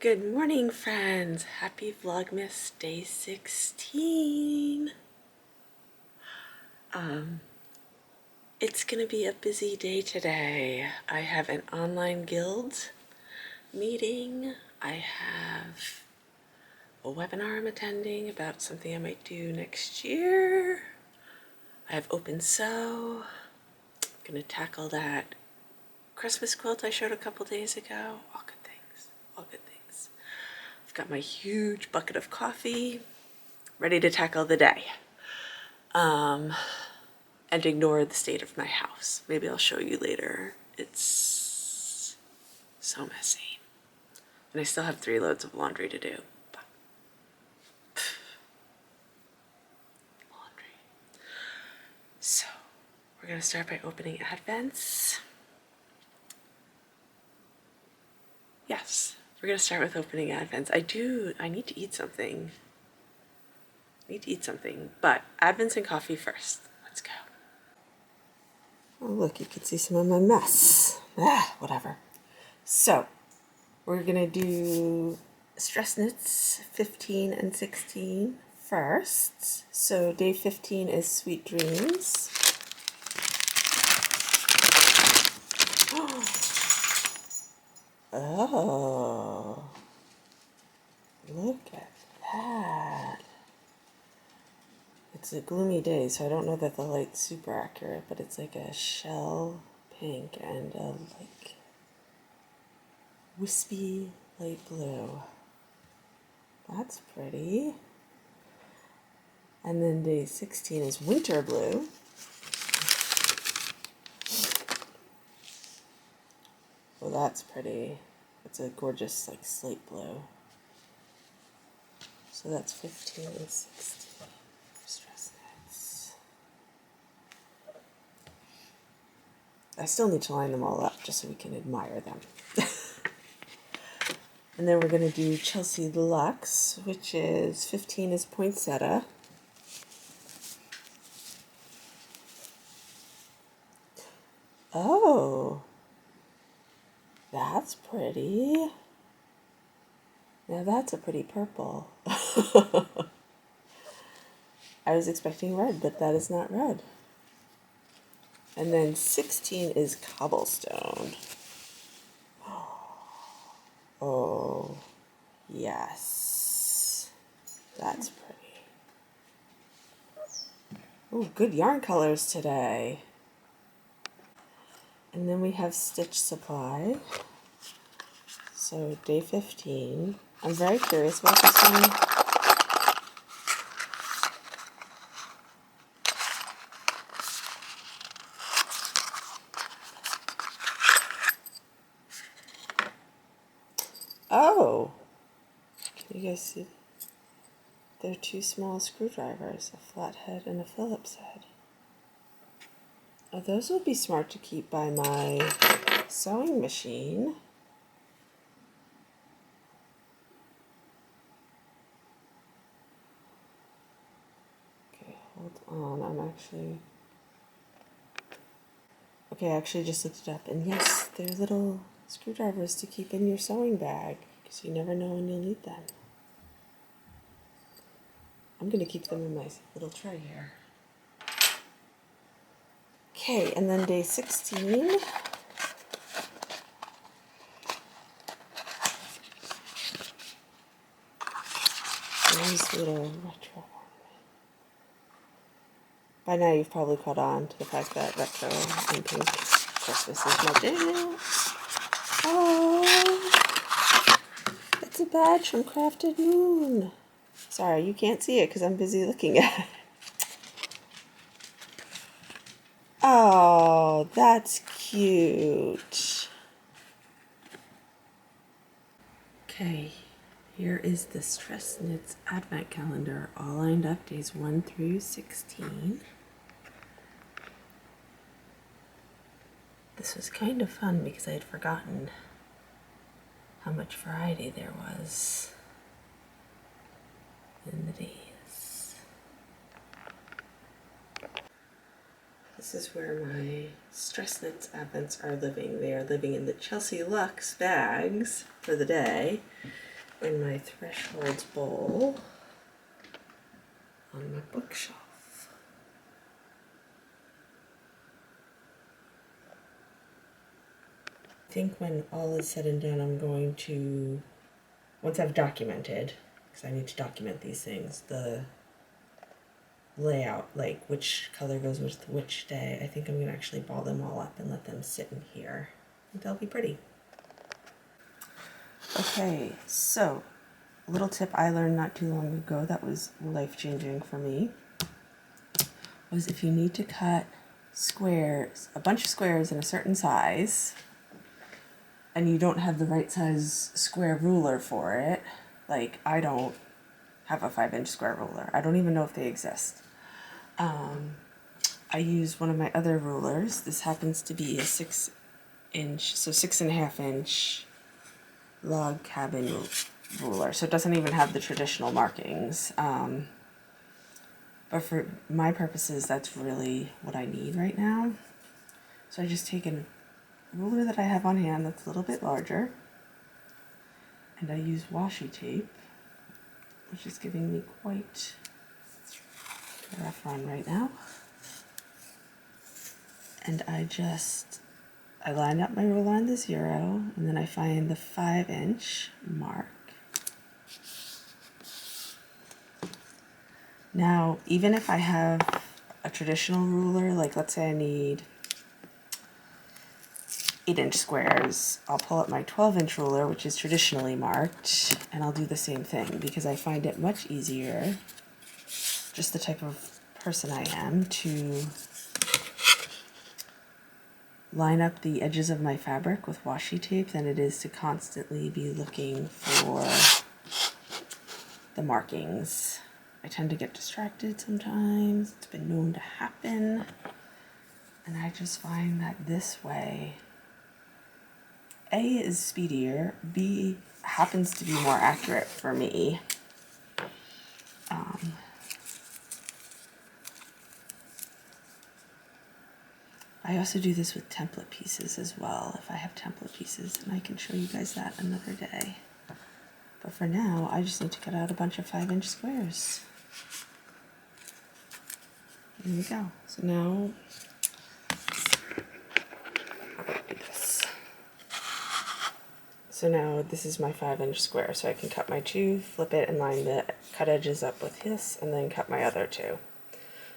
Good morning, friends. Happy Vlogmas day 16. It's gonna be a busy day today. I have an online guild meeting. I have a webinar I'm attending about something I might do next year. I have open sew. I'm gonna tackle that Christmas quilt I showed a couple days ago. All good things, all good things. I've got my huge bucket of coffee, ready to tackle the day. And ignore the state of my house. Maybe I'll show you later. It's so messy. And I still have 3 loads of laundry to do. Laundry. So, we're gonna start by opening Advents. Yes, we're gonna start with opening Advents. I need to eat something. But Advents and coffee first. Let's go. Oh, look, you can see some of my mess. Whatever. So, we're gonna do stress knits 15 and 16 first. So, day 15 is Sweet Dreams. Oh, look at that. It's a gloomy day, so I don't know that the light's super accurate, but it's like a shell pink and a like wispy light blue. That's pretty. And then day 16 is winter blue. Well, that's pretty. It's a gorgeous like slate blue. So that's 15 and 16. Stress knits. I still need to line them all up just so we can admire them. And then we're going to do Chelsea Luxe, which is 15 is poinsettia. Oh, that's pretty. Now that's a pretty purple. I was expecting red, but that is not red. And then 16 is cobblestone. Oh, yes. That's pretty. Oh, good yarn colors today. And then we have Stitch Supply. So day 15. I'm very curious about this one. Oh, can you guys see? They're 2 small screwdrivers, a flathead and a Phillips head. Oh, those would be smart to keep by my sewing machine. Okay, hold on, I actually just looked it up, and yes, they're little screwdrivers to keep in your sewing bag, because you never know when you'll need them. I'm going to keep them in my little tray here. Okay, and then day 16. Nice little retro ornament. By now you've probably caught on to the fact that retro and pink Christmas is my jam. Oh, it's a badge from Crafted Moon. Sorry, you can't see it because I'm busy looking at it. Oh, that's cute. Okay, here is the Stress Knits Advent Calendar, all lined up days 1 through 16. This was kind of fun because I had forgotten how much variety there was in the days. This is where my Stress Knits Advents are living. They are living in the Chelsea Luxe bags for the day, in my Thresholds bowl on my bookshelf. I think when all is said and done, I'm going to, once I've documented, because I need to document these things, the layout, like which color goes with which day, I think I'm going to actually ball them all up and let them sit in here. I think they'll be pretty. Okay, so a little tip I learned not too long ago that was life-changing for me was if you need to cut squares, a bunch of squares in a certain size, and you don't have the right size square ruler for it, like I don't have a 5-inch square ruler. I don't even know if they exist. I use one of my other rulers. This happens to be a 6-inch, so 6.5 inch log cabin ruler. So it doesn't even have the traditional markings. But for my purposes, that's really what I need right now. So I just take a ruler that I have on hand that's a little bit larger, and I use washi tape, which is giving me quite a rough run right now. And I line up my ruler on the 0, and then I find the 5-inch mark. Now, even if I have a traditional ruler, like let's say I need 8-inch squares, I'll pull up my 12-inch ruler, which is traditionally marked, and I'll do the same thing because I find it much easier, just the type of person I am, to line up the edges of my fabric with washi tape than it is to constantly be looking for the markings. I tend to get distracted sometimes. It's been known to happen. And I just find that this way, A, is speedier, B, happens to be more accurate for me. I also do this with template pieces as well. If I have template pieces, and I can show you guys that another day. But for now, I just need to cut out a bunch of 5-inch squares. There we go. So now, how about I do this? So now this is my 5-inch square. So I can cut my 2, flip it, and line the cut edges up with this, and then cut my other 2.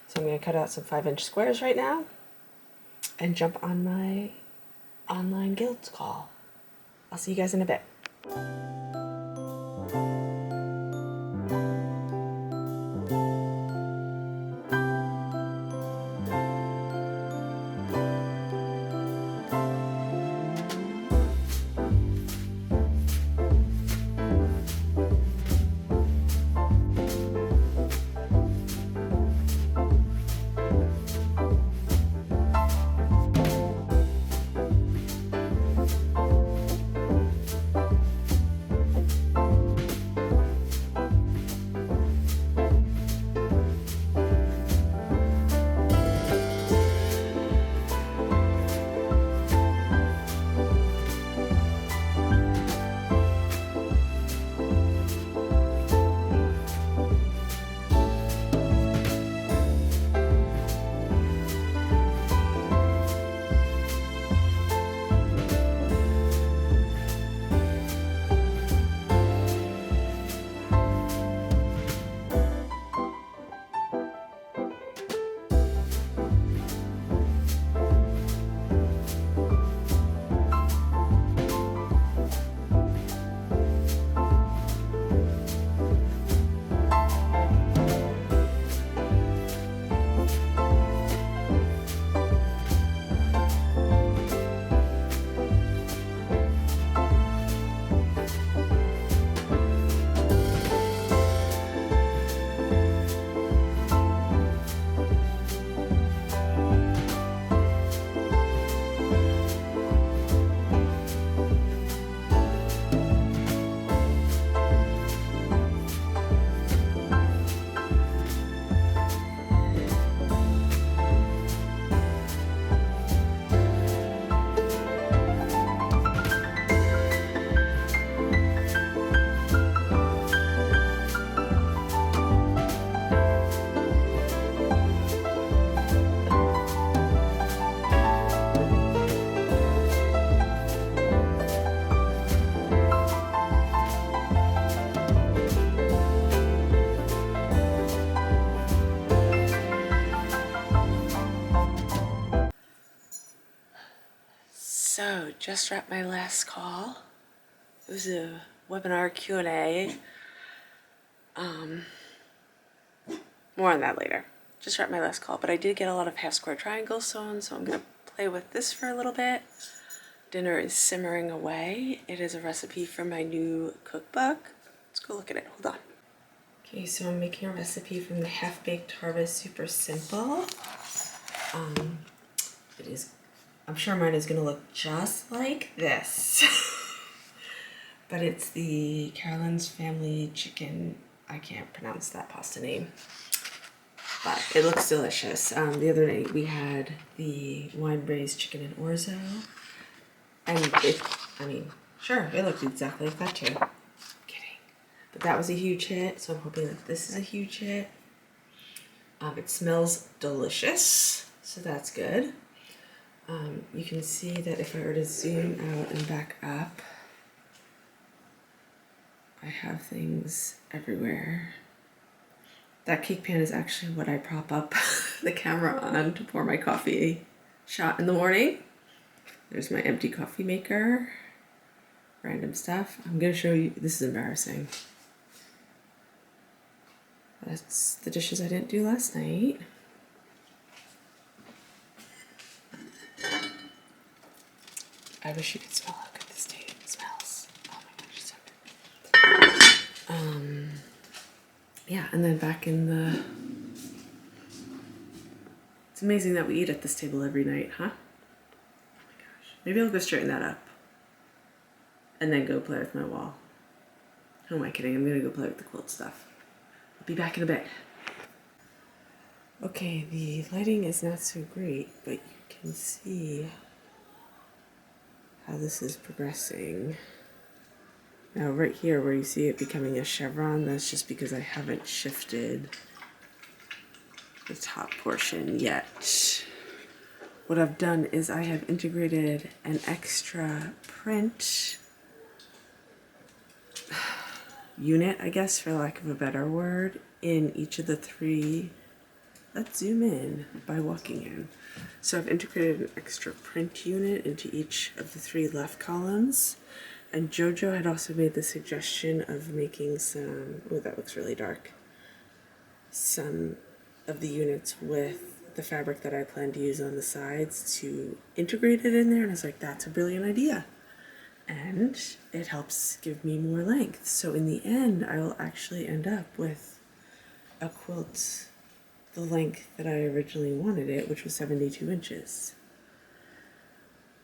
So I'm going to cut out some 5-inch squares right now, and jump on my online guilds call. I'll see you guys in a bit. So, just wrapped my last call. It was a webinar Q&A. More on that later. Just wrapped my last call, but I did get a lot of half square triangles sewn, so I'm gonna play with this for a little bit. Dinner is simmering away. It is a recipe from my new cookbook. Let's go look at it, hold on. Okay, so I'm making a recipe from the Half-Baked Harvest Super Simple. It is, I'm sure mine is gonna look just like this. But it's the Carolyn's Family Chicken, I can't pronounce that pasta name, but it looks delicious. The other night we had the wine braised chicken and orzo, and it, I mean, sure, it looked exactly like that too. Kidding. But that was a huge hit, so I'm hoping that this is a huge hit. It smells delicious, so that's good. You can see that if I were to zoom out and back up, I have things everywhere. That cake pan is actually what I prop up the camera on to pour my coffee shot in the morning. There's my empty coffee maker. Random stuff. I'm gonna show you, this is embarrassing. That's the dishes I didn't do last night. I wish you could smell how good this tea smells. Oh my gosh, it's so good. Yeah, and then back in the... It's amazing that we eat at this table every night, huh? Oh my gosh. Maybe I'll go straighten that up. And then go play with my wall. Who am I kidding? I'm gonna go play with the quilt stuff. I'll be back in a bit. Okay, the lighting is not so great, but you can see how this is progressing. Now right here where you see it becoming a chevron, that's just because I haven't shifted the top portion yet. What I've done is I have integrated an extra print unit, I guess for lack of a better word, in each of the three. Let's zoom in by walking in. So I've integrated an extra print unit into each of the three left columns. And Jojo had also made the suggestion of making some, oh, that looks really dark, some of the units with the fabric that I plan to use on the sides to integrate it in there. And I was like, that's a brilliant idea. And it helps give me more length. So in the end, I will actually end up with a quilt the length that I originally wanted it, which was 72 inches.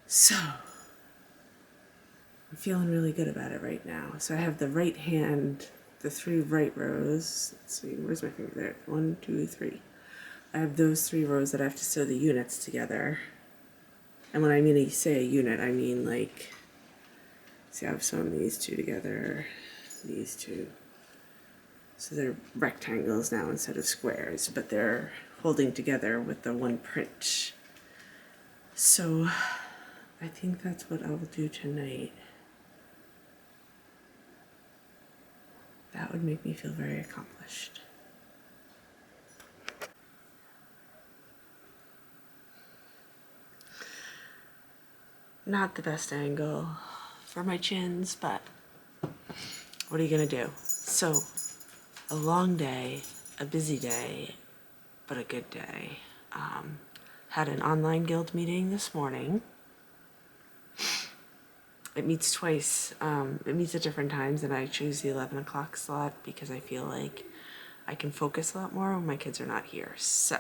So I'm feeling really good about it right now. So I have the right hand, the three right rows. Let's see, where's my finger there? 1, 2, 3. I have those 3 rows that I have to sew the units together. And when I mean say a unit, I mean like, see, I've sewn these 2 together, these 2. So they're rectangles now instead of squares, but they're holding together with the one print. So I think that's what I'll do tonight. That would make me feel very accomplished. Not the best angle for my chins, but what are you gonna do? So, a long day, a busy day, but a good day. Had an online guild meeting this morning. It meets twice. It meets at different times, and I choose the 11 o'clock slot because I feel like I can focus a lot more when my kids are not here. So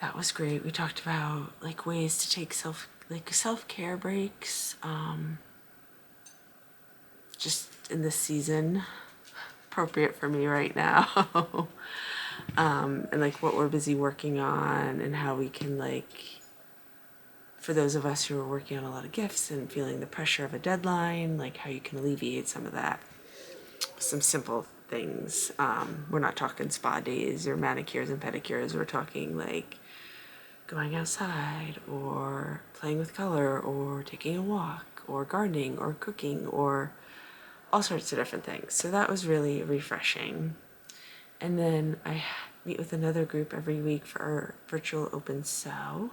that was great. We talked about like ways to take self-care breaks, just in this season, appropriate for me right now. And like what we're busy working on and how we can, like, for those of us who are working on a lot of gifts and feeling the pressure of a deadline, like how you can alleviate some of that. Some simple things. We're not talking spa days or manicures and pedicures. We're talking like going outside or playing with color or taking a walk or gardening or cooking or all sorts of different things. So that was really refreshing. And then I meet with another group every week for our virtual open sew.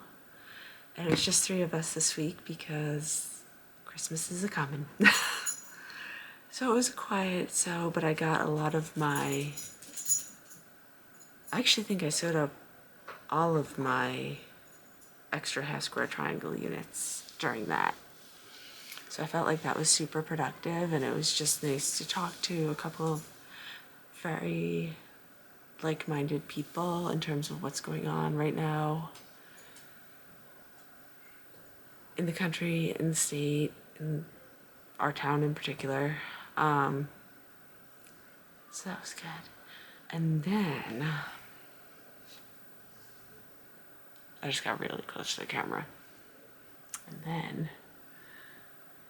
And it was just 3 of us this week because Christmas is a-comin'. So it was a quiet sew, but I got a lot of my... I actually think I sewed up all of my extra half square triangle units during that. So I felt like that was super productive, and it was just nice to talk to a couple of very like-minded people in terms of what's going on right now in the country, in the state, in our town in particular. So that was good. And then I just got really close to the camera. And then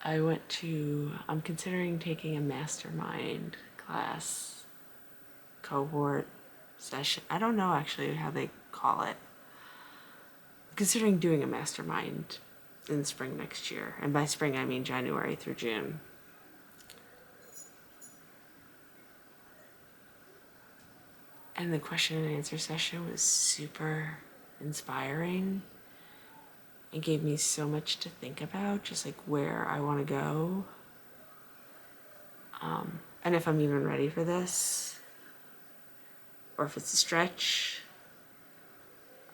I'm considering taking a mastermind class, cohort, session. I don't know actually how they call it. I'm considering doing a mastermind in the spring next year. And by spring, I mean January through June. And the question and answer session was super inspiring. It gave me so much to think about, just like where I want to go. And if I'm even ready for this, or if it's a stretch.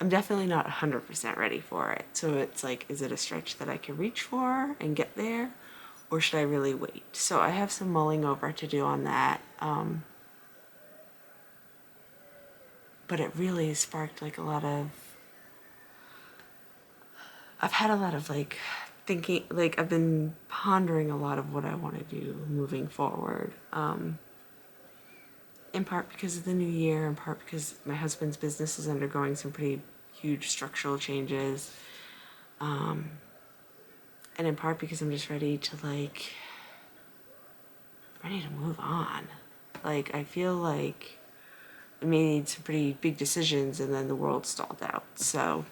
I'm definitely not 100% ready for it. So it's like, is it a stretch that I can reach for and get there? Or should I really wait? So I have some mulling over to do on that. But it really sparked like a lot of... I've had a lot of like thinking, like I've been pondering a lot of what I want to do moving forward. In part because of the new year, in part because my husband's business is undergoing some pretty huge structural changes. And in part because I'm just ready to move on. Like, I feel like I made some pretty big decisions and then the world stalled out. So,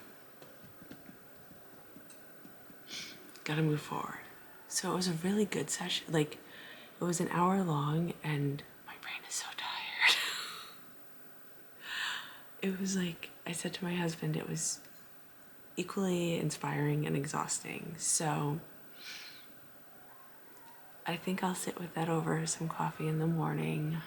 gotta move forward. So it was a really good session. Like, it was an hour long and my brain is so tired. It was like, I said to my husband, it was equally inspiring and exhausting. So I think I'll sit with that over some coffee in the morning.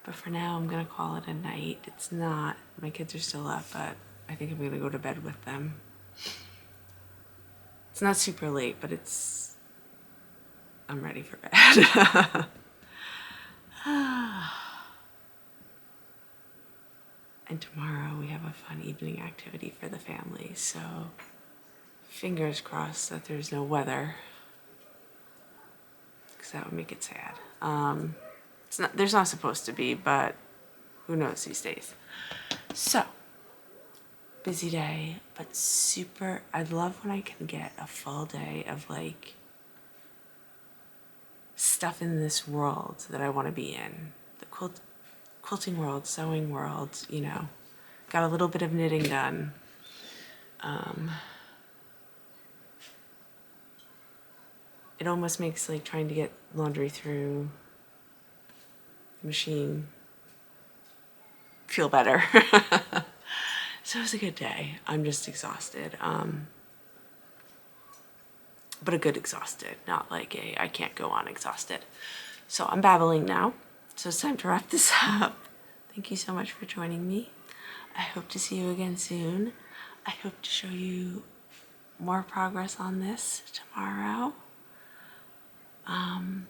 But for now, I'm gonna call it a night. It's not, my kids are still up, but I think I'm gonna go to bed with them. It's not super late, but I'm ready for bed. And tomorrow we have a fun evening activity for the family, so fingers crossed that there's no weather, because that would make it sad. There's not supposed to be, but who knows these days. So, busy day, but super, I love when I can get a full day of like stuff in this world that I want to be in. The quilting world, sewing world, you know. Got a little bit of knitting done. It almost makes like trying to get laundry through the machine feel better. So it was a good day. I'm just exhausted. But a good exhausted, not like I can't go on exhausted. So I'm babbling now. So it's time to wrap this up. Thank you so much for joining me. I hope to see you again soon. I hope to show you more progress on this tomorrow. And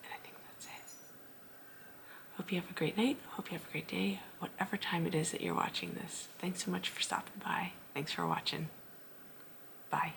I think that's it. Hope you have a great night. Hope you have a great day, whatever time it is that you're watching this. Thanks so much for stopping by. Thanks for watching. Bye.